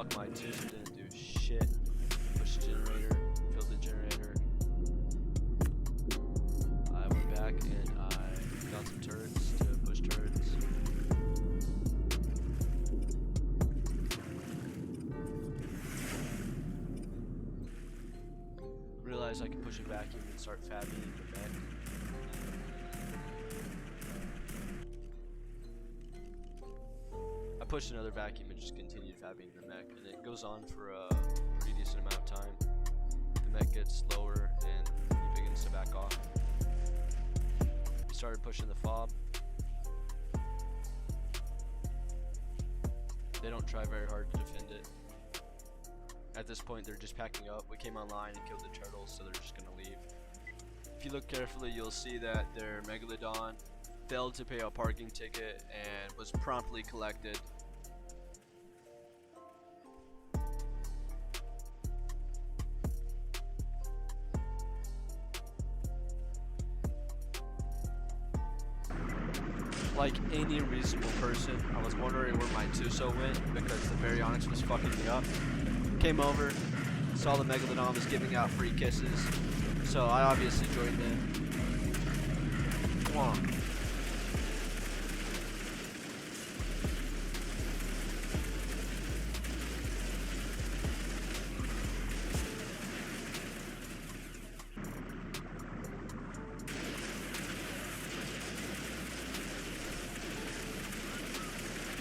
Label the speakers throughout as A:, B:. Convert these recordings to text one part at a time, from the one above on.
A: fuck my tooth, didn't do shit. Push the generator, filled the generator. I went back and I got some turrets to push turrets. Realized I could push a vacuum and start fabbing the mech. I pushed another vacuum and just continued fabbing the mech, and it goes on for a pretty decent amount of time. The mech gets lower and he begins to back off. We started pushing the fob. They don't try very hard to defend it. At this point, they're just packing up. We came online and killed the turtles, so they're just gonna leave. If you look carefully, you'll see that their Megalodon failed to pay a parking ticket and was promptly collected. Like any reasonable person, I was wondering where my Tuso went because the Baryonyx was fucking me up. Came over, saw the Megalodon was giving out free kisses, so I obviously joined in. Come on.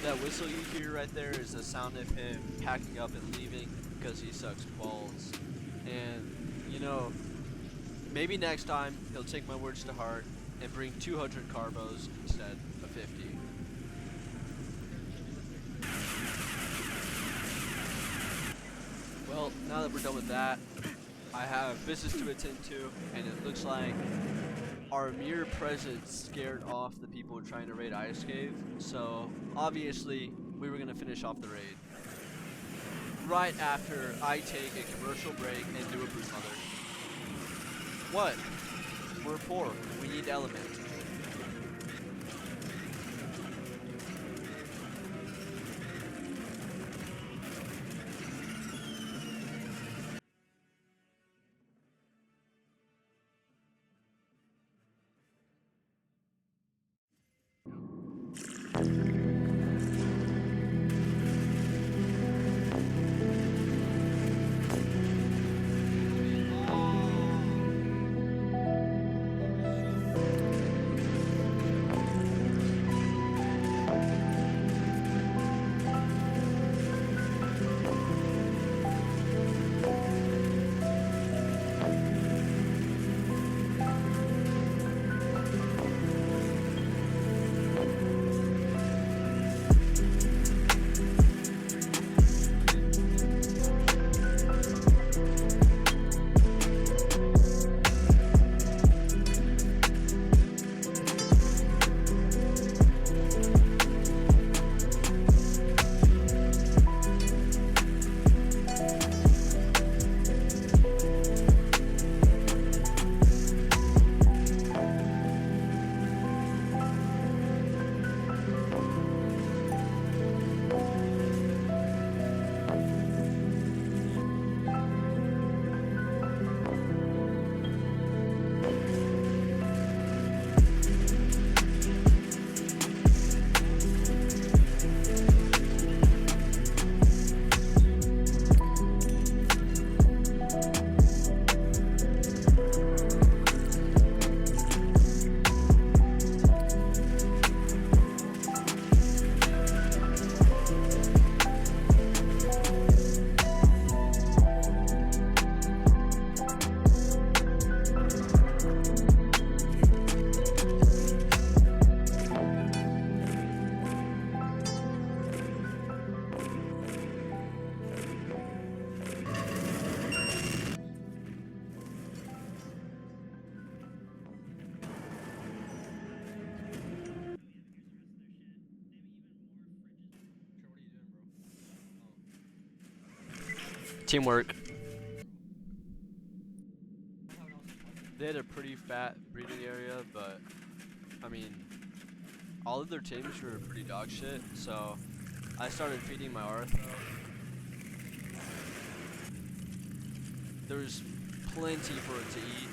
A: That whistle you hear right there is the sound of him packing up and leaving because he sucks balls. And, you know, maybe next time he'll take my words to heart and bring 200 carbos instead of 50. Well, now that we're done with that, I have business to attend to, and it looks like our mere presence scared off the people trying to raid Ice Cave, so obviously we were going to finish off the raid right after I take a commercial break and do a brood mother. What? We're poor. We need element. Teamwork. They had a pretty fat breeding area, but I mean, all of their teams were pretty dog shit, so I started feeding my Artho, there was plenty for it to eat.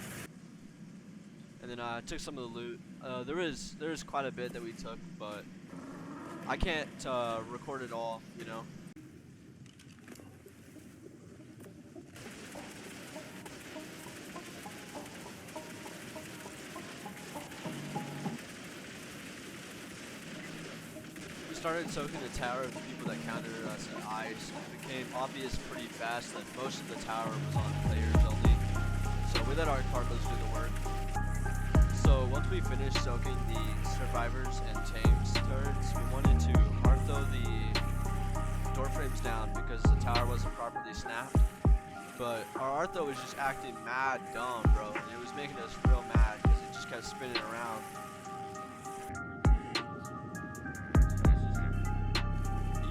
A: And then I took some of the loot. There is quite a bit that we took, but I can't record it all, you know. We started soaking the tower of the people that countered us at ice. It became obvious pretty fast that most of the tower was on players only. So we let our cargoes do the work. So once we finished soaking the survivors and tames turrets, we wanted to artho the door frames down because the tower wasn't properly snapped. But our artho was just acting mad dumb, bro. It was making us real mad because it just kept spinning around.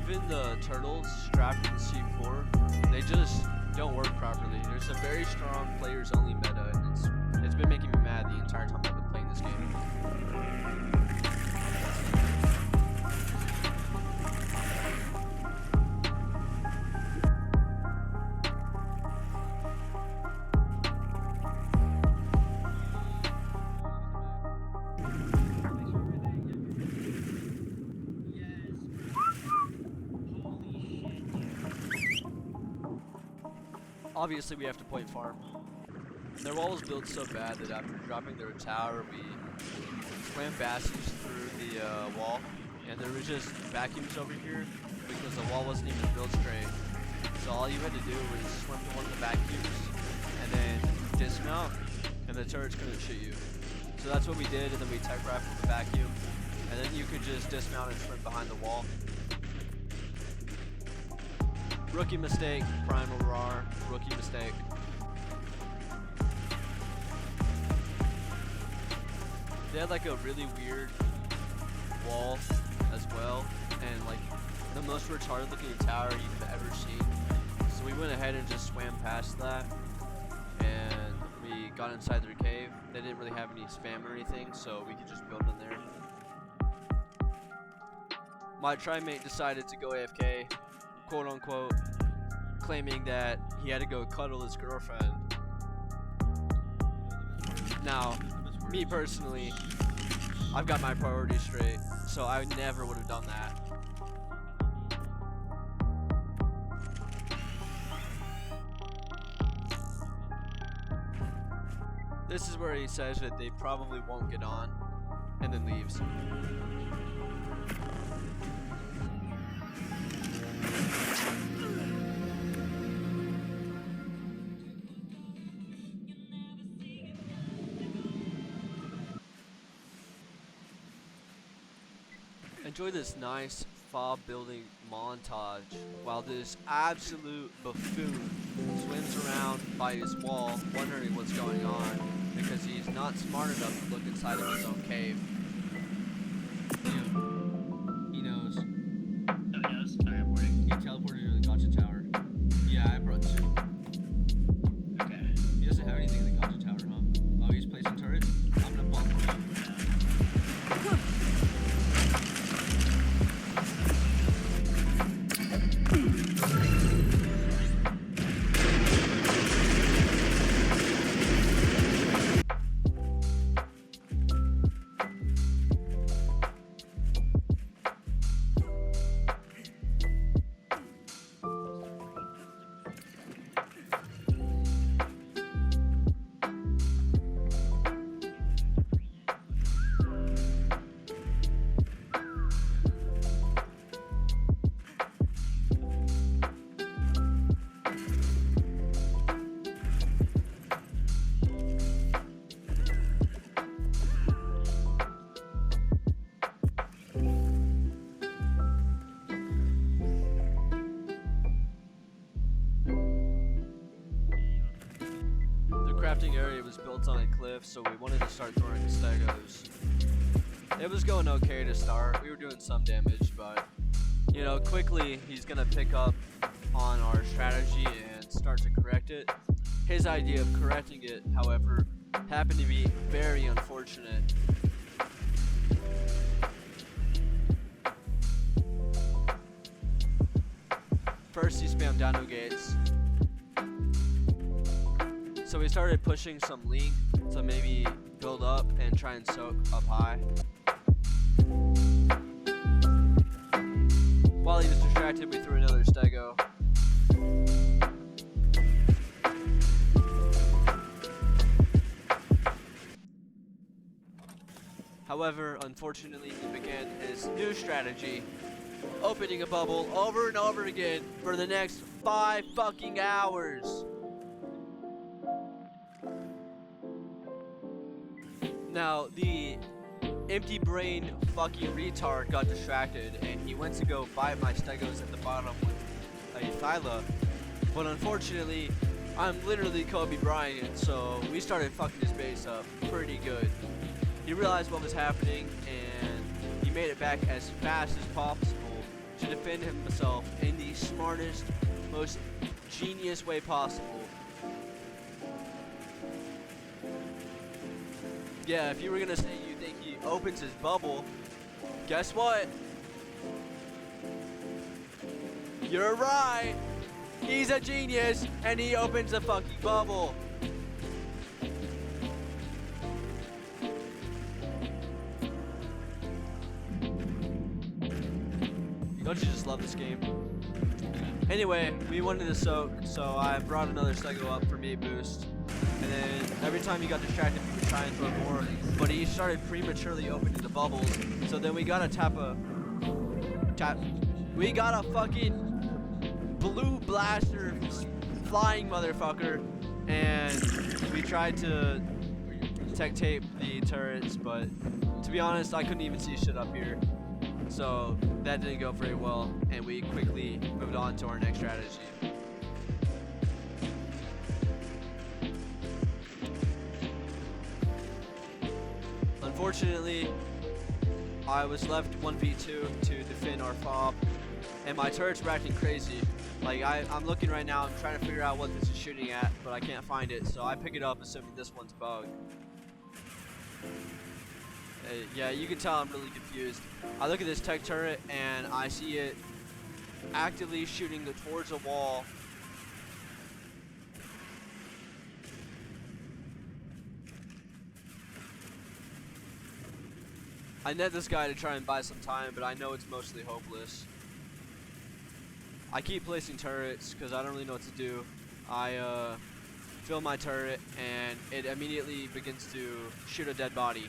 A: Even the turtles strapped in C4, they just don't work properly. There's a very strong players only meta, and it's been making me mad the entire time I've been playing this game. Obviously, we have to point farm. Their wall was built so bad that after dropping their tower, we swam basses through the wall, and there was just vacuums over here because the wall wasn't even built straight. So all you had to do was swim to one of the vacuums and then dismount, and the turrets couldn't shoot you. So that's what we did, and then we tech rifled the vacuum, and then you could just dismount and swim behind the wall. Rookie mistake, primal RAR, rookie mistake. They had like a really weird wall as well, and like the most retarded looking tower you've ever seen. So we went ahead and just swam past that, and we got inside their cave. They didn't really have any spam or anything, so we could just build in there. My trimate decided to go AFK, quote unquote, claiming that he had to go cuddle his girlfriend. Now, me personally, I've got my priorities straight, so I never would have done that. This is where he says that they probably won't get on, and then leaves. Enjoy this nice fob building montage while this absolute buffoon swims around by his wall wondering what's going on because he's not smart enough to look inside of his own cave. He knows.
B: Oh, he knows? Alright, I'm waiting.
A: He teleported to the gotcha tower. Yeah, I brought two.
B: Okay.
A: He doesn't have anything in the gotcha tower, huh? Oh, he's placing turrets? I'm gonna bomb him. Crafting area was built on a cliff, so we wanted to start throwing stegos. It was going okay to start. We were doing some damage, but you know, quickly he's gonna pick up on our strategy and start to correct it. His idea of correcting it, however, happened to be very unfortunate. First he spammed dino gates. So we started pushing some link to maybe build up and try and soak up high. While he was distracted, we threw another stego. However, unfortunately, he began his new strategy, opening a bubble over and over again for the next 5 fucking hours. Now, the empty brain fucking retard got distracted and he went to go buy my stegos at the bottom with a Thyla. But unfortunately, I'm literally Kobe Bryant, so we started fucking his base up pretty good. He realized what was happening and he made it back as fast as possible to defend himself in the smartest, most genius way possible. Yeah, if you were gonna say you think he opens his bubble, guess what? You're right! He's a genius and he opens a fucking bubble. Don't you just love this game? Anyway, we wanted to soak, so I brought another stego up for me boost. And then every time he got distracted, we would try and throw more. But he started prematurely opening the bubbles. So then we got a we got a fucking blue blaster flying motherfucker. And we tried to tech tape the turrets, but to be honest, I couldn't even see shit up here. So that didn't go very well, and we quickly moved on to our next strategy. Unfortunately, I was left 1v2 to defend our fob, and my turrets were acting crazy. Like, I'm looking right now, I'm trying to figure out what this is shooting at, but I can't find it, so I pick it up assuming this one's bugged. Yeah, you can tell I'm really confused. I look at this tech turret and I see it actively shooting towards a wall. I net this guy to try and buy some time, but I know it's mostly hopeless. I keep placing turrets because I don't really know what to do. I fill my turret and it immediately begins to shoot a dead body.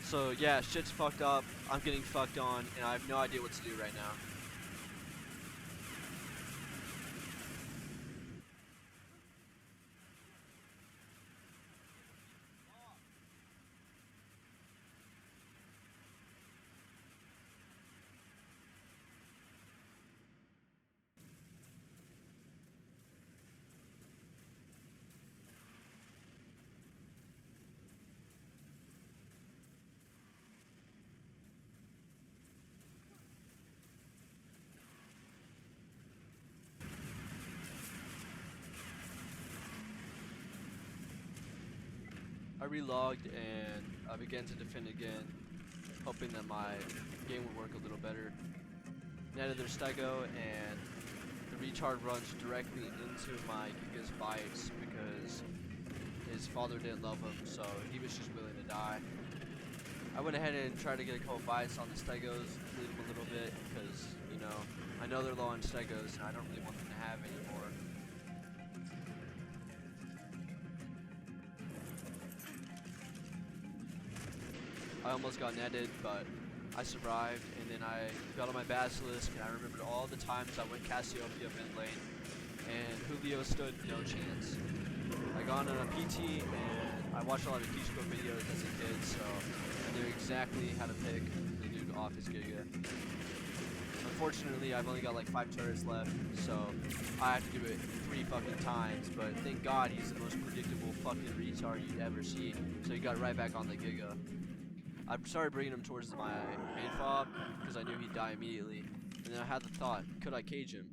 A: So yeah, shit's fucked up, I'm getting fucked on, and I have no idea what to do right now. I relogged and I began to defend again, hoping that my game would work a little better. Netted their stego and the retard runs directly into my Giga's bites because his father didn't love him, so he was just willing to die. I went ahead and tried to get a couple bites on the stegos, bleed them a little bit because, you know, I know they're low on stegos and I don't really want them to have any more. I almost got netted, but I survived, and then I got on my Basilisk, and I remembered all the times I went Cassiopeia mid lane, and Julio stood no chance. I got on a PT, and I watched a lot of Keyscope videos as a kid, so I knew exactly how to pick the dude off his Giga. Unfortunately, I've only got like 5 turrets left, so I have to do it 3 fucking times, but thank God he's the most predictable fucking retard you'd ever see, so he got right back on the Giga. I started bringing him towards my main fob because I knew he'd die immediately. And then I had the thought, could I cage him?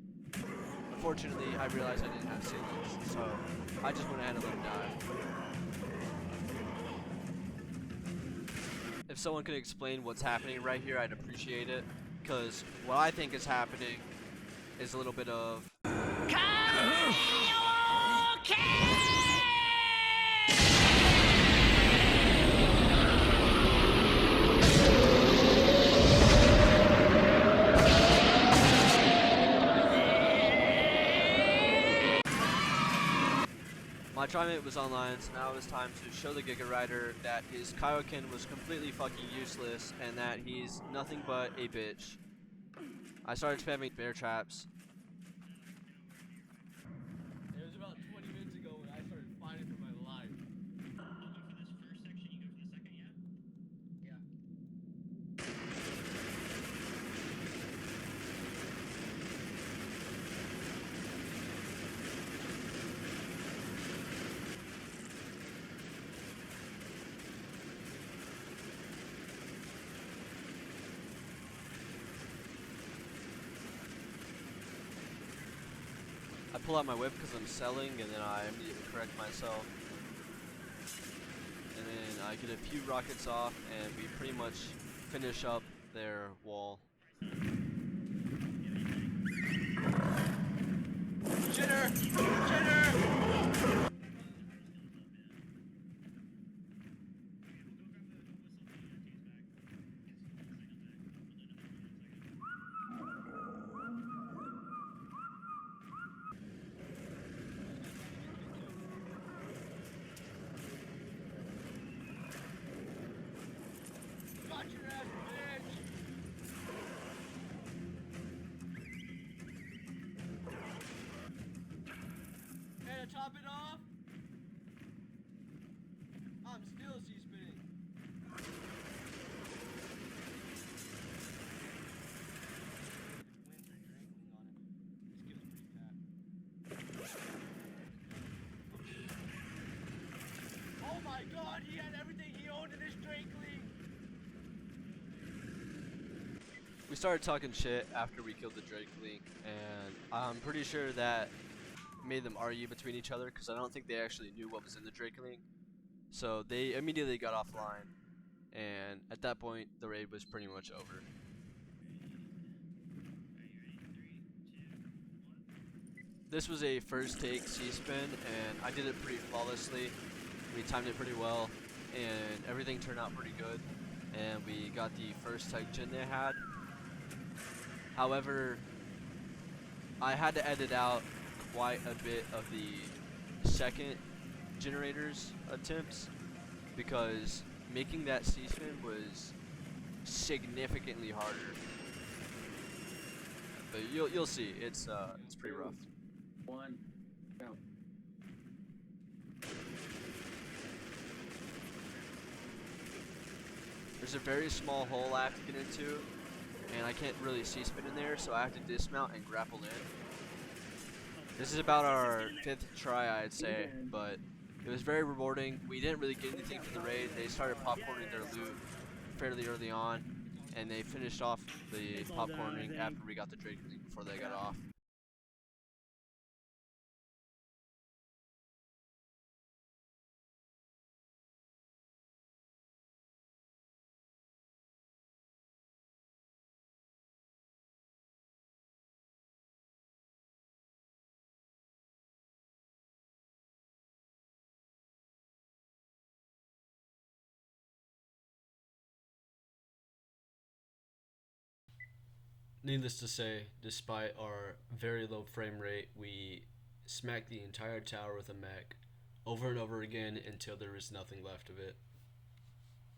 A: Unfortunately, I realized I didn't have ceilings, so I just went ahead and let him die. If someone could explain what's happening right here, I'd appreciate it. Because what I think is happening is a little bit of... My trimate was online, so now it was time to show the Giga Rider that his Kaioken was completely fucking useless and that he's nothing but a bitch. I started spamming bear traps. It was about 20 minutes ago when I started fighting for my life.
B: I'll go for this first section, you go for the second, yeah?
A: Yeah. I pull out my whip because I'm selling, and then I immediately correct myself. And then I get a few rockets off, and we pretty much finish up their wall. Jitter! Jitter! Got your ass, bitch! And to top it off, I'm still C-spinning. Oh my god, he had everything he owned in his Drake League! We started talking shit after we killed the Drake League, and I'm pretty sure that made them argue between each other because I don't think they actually knew what was in the Drake League. So they immediately got offline, and at that point, the raid was pretty much over. This was a first take C-spin, and I did it pretty flawlessly. We timed it pretty well, and everything turned out pretty good. And we got the first tech gen they had. However, I had to edit out quite a bit of the second generator's attempts because making that C-spin was significantly harder. But you'll see, it's pretty rough.
C: One, go.
A: There's a very small hole I have to get into, and I can't really C-spin in there, so I have to dismount and grapple in. This is about our 5th try, I'd say, but it was very rewarding. We didn't really get anything from the raid. They started popcorning their loot fairly early on, and they finished off the popcorning after we got the Drake League before they got off. Needless to say, despite our very low frame rate, we smacked the entire tower with a mech over and over again until there was nothing left of it.